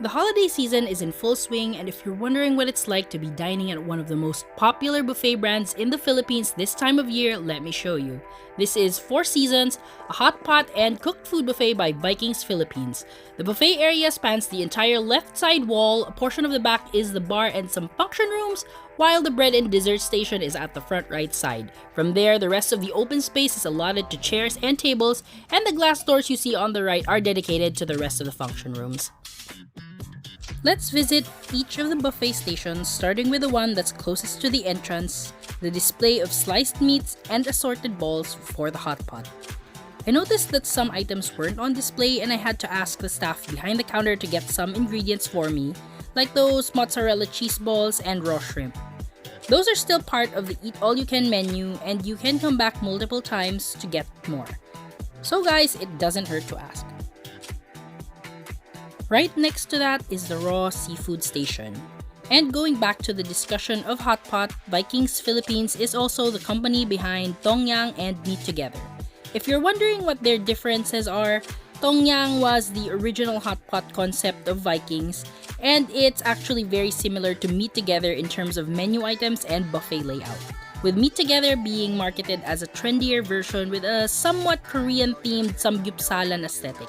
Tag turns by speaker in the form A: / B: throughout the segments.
A: The holiday season is in full swing, and if you're wondering what it's like to be dining at one of the most popular buffet brands in the Philippines this time of year, let me show you. This is Four Seasons, a hot pot and cooked food buffet by Vikings Philippines. The buffet area spans the entire left side wall, a portion of the back is the bar and some function rooms, while the bread and dessert station is at the front right side. From there, the rest of the open space is allotted to chairs and tables, and the glass doors you see on the right are dedicated to the rest of the function rooms. Let's visit each of the buffet stations, starting with the one that's closest to the entrance, the display of sliced meats and assorted balls for the hot pot. I noticed that some items weren't on display and I had to ask the staff behind the counter to get some ingredients for me, like those mozzarella cheese balls and raw shrimp. Those are still part of the Eat All You Can menu and you can come back multiple times to get more. So guys, it doesn't hurt to ask. Right next to that is the raw seafood station. And going back to the discussion of hot pot, Vikings Philippines is also the company behind Tongyang and Meat Together. If you're wondering what their differences are, Tongyang was the original hot pot concept of Vikings, and it's actually very similar to Meat Together in terms of menu items and buffet layout, with Meat Together being marketed as a trendier version with a somewhat Korean-themed samgyeopsalan aesthetic.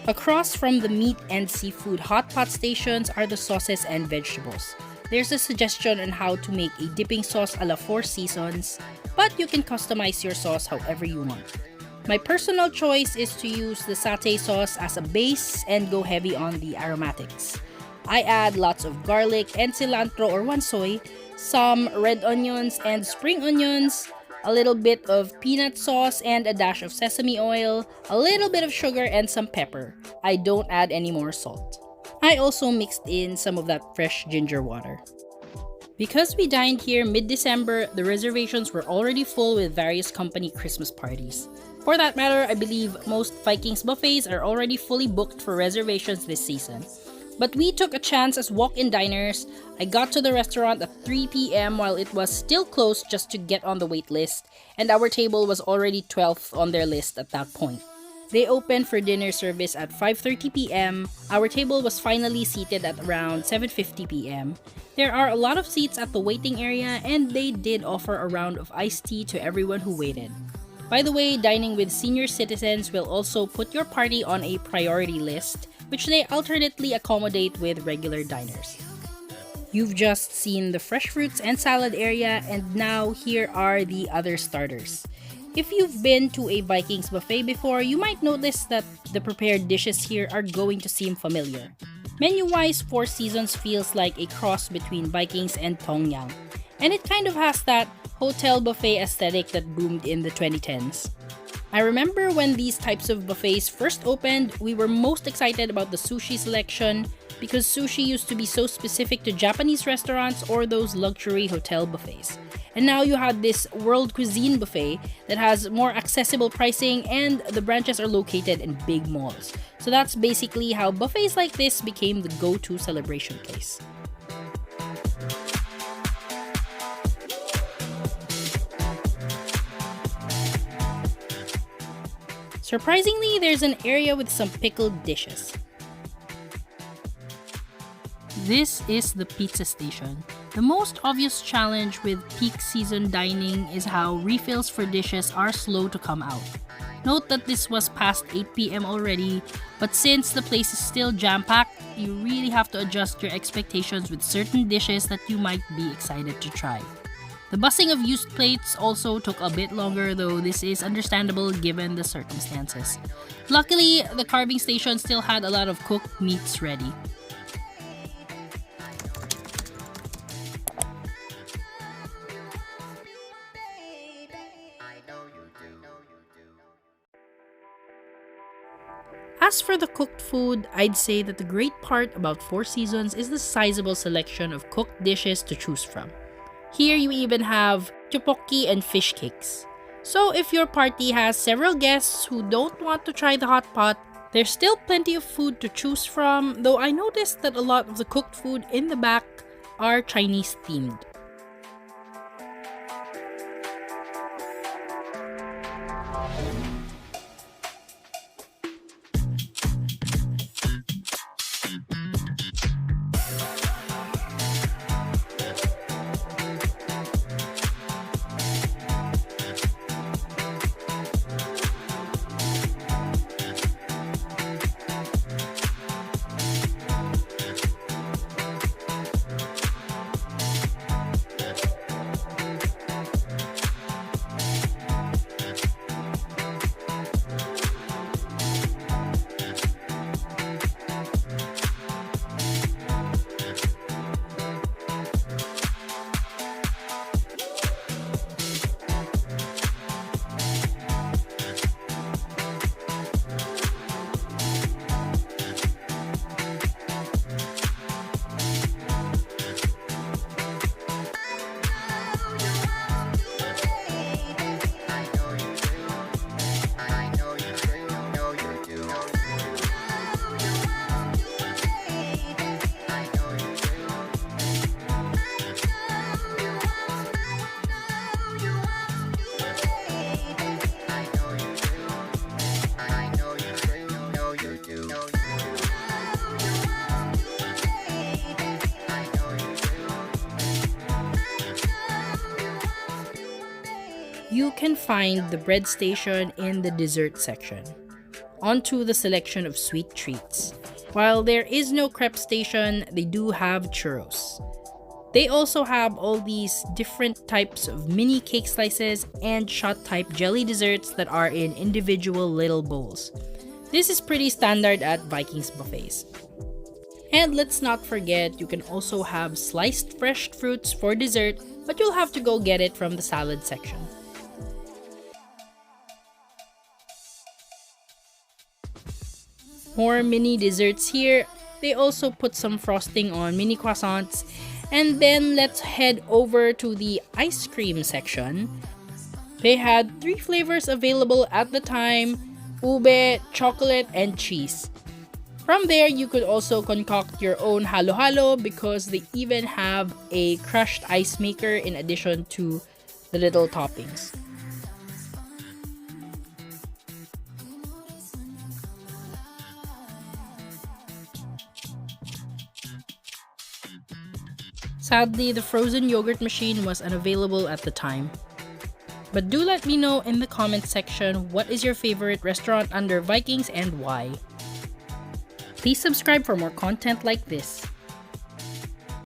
A: Across from the meat and seafood hot pot stations are the sauces and vegetables. There's a suggestion on how to make a dipping sauce a la Four Seasons, but you can customize your sauce however you want. My personal choice is to use the satay sauce as a base and go heavy on the aromatics. I add lots of garlic and cilantro or wansoy, some red onions and spring onions, a little bit of peanut sauce and a dash of sesame oil, a little bit of sugar and some pepper. I don't add any more salt. I also mixed in some of that fresh ginger water. Because we dined here mid-December, the reservations were already full with various company Christmas parties. For that matter, I believe most Vikings buffets are already fully booked for reservations this season. But we took a chance as walk-in diners. I got to the restaurant at 3 p.m. while it was still closed just to get on the wait list, and our table was already 12th on their list at that point. They opened for dinner service at 5:30 p.m. Our table was finally seated at around 7:50 p.m. There are a lot of seats at the waiting area, and they did offer a round of iced tea to everyone who waited. By the way, dining with senior citizens will also put your party on a priority list, which they alternately accommodate with regular diners. You've just seen the fresh fruits and salad area, and now here are the other starters. If you've been to a Vikings buffet before, you might notice that the prepared dishes here are going to seem familiar. Menu-wise, Four Seasons feels like a cross between Vikings and Tongyang, and it kind of has that hotel buffet aesthetic that boomed in the 2010s. I remember when these types of buffets first opened, we were most excited about the sushi selection because sushi used to be so specific to Japanese restaurants or those luxury hotel buffets. And now you have this world cuisine buffet that has more accessible pricing and the branches are located in big malls. So that's basically how buffets like this became the go-to celebration place. Surprisingly, there's an area with some pickled dishes. This is the pizza station. The most obvious challenge with peak season dining is how refills for dishes are slow to come out. Note that this was past 8 p.m. already, but since the place is still jam-packed, you really have to adjust your expectations with certain dishes that you might be excited to try. The bussing of used plates also took a bit longer, though this is understandable given the circumstances. Luckily, the carving station still had a lot of cooked meats ready. As for the cooked food, I'd say that the great part about Four Seasons is the sizable selection of cooked dishes to choose from. Here you even have tteokbokki and fish cakes. So if your party has several guests who don't want to try the hot pot, there's still plenty of food to choose from, though I noticed that a lot of the cooked food in the back are Chinese themed. You can find the bread station in the dessert section. Onto the selection of sweet treats. While there is no crepe station, they do have churros. They also have all these different types of mini cake slices and shot type jelly desserts that are in individual little bowls. This is pretty standard at Vikings buffets. And let's not forget, you can also have sliced fresh fruits for dessert, but you'll have to go get it from the salad section. More mini desserts here. They also put some frosting on mini croissants. And then let's head over to the ice cream section. They had 3 flavors available at the time: ube, chocolate, and cheese. From there, you could also concoct your own halo-halo because they even have a crushed ice maker in addition to the little toppings. Sadly, the frozen yogurt machine was unavailable at the time. But do let me know in the comment section what is your favorite restaurant under Vikings and why. Please subscribe for more content like this.